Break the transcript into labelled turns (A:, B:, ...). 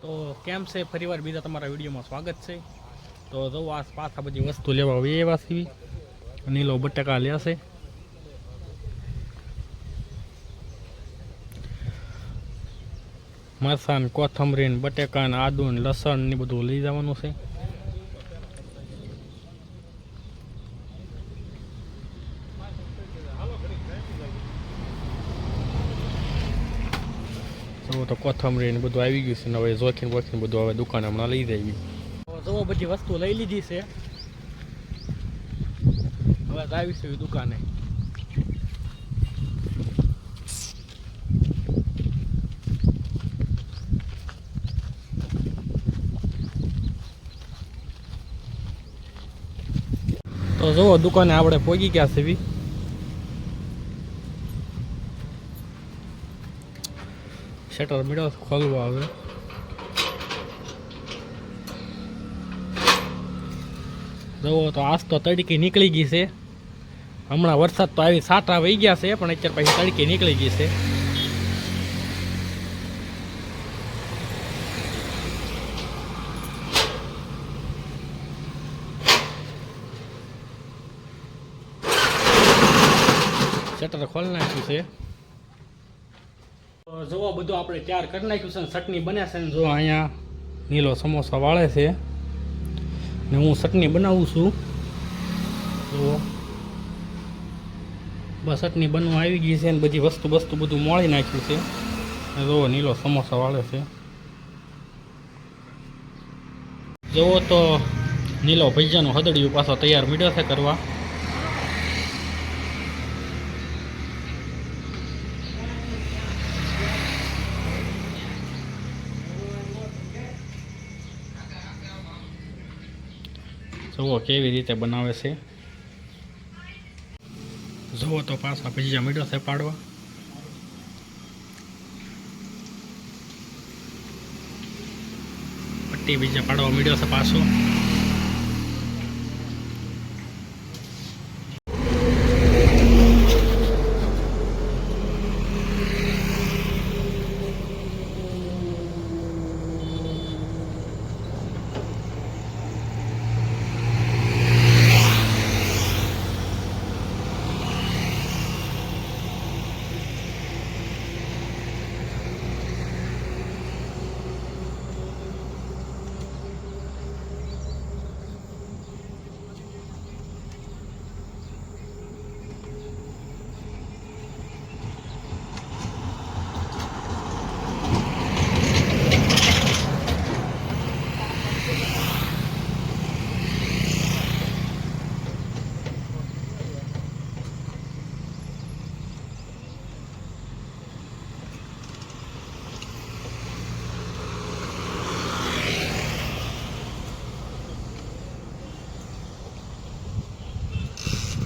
A: તો કેમ છે ફરીવાર બીજા તમારા વિડીયોમાં સ્વાગત છે। તો જો આ પાછા બધી વસ્તુ લેવા આવી એવા સીવી નીલો બટાકા લેશે। મરસાન કોથમરીન બટાકા આદુ લસણ ને બધું લઈ જવાનું છે। તો કોથમરી ને બધું આવી ગયું છે ને હવે જોખીને બોખીને બધું હવે દુકાને હમણાં લઈ જઈએ। જો બધી વસ્તુ લઈ લીધી છે, હવે આવીશું દુકાને। તો જો દુકાને આપણે પહોંચી ગયા છે। શટર મીડો ખોલવા આવે જુઓ તો આજ તો તડકી નીકળી ગઈ છે। હમણાં વરસાદ તો આવી સાટા વહી ગયા છે પણ અત્યારે પછી તડકી નીકળી ગઈ છે। શટર ખોલી નાખ્યું છે। જુઓ બધું આપણે તૈયાર કરી નાખ્યું છે, ચટણી બને છે ને જો અહીંયા નીલો સમોસા વાળે છે ને હું ચટણી બનાવું છું। જુઓ બસ ચટણી બનવા આવી ગઈ છે ને બધી વસ્તુ બધું મોળી નાખ્યું છે। જુઓ નીલો સમોસા વાળે છે। જુઓ તો નીલો ભજીયાનું હદડિયું પાછો તૈયાર મીડ્યો છે કરવા। જુઓ કેવી રીતે બનાવે છે। જુઓ તો પાછા ભજીયા મીડો છે પાડવા। પટ્ટી ભજીયા પાડવા મીડ્યો છે પાછો।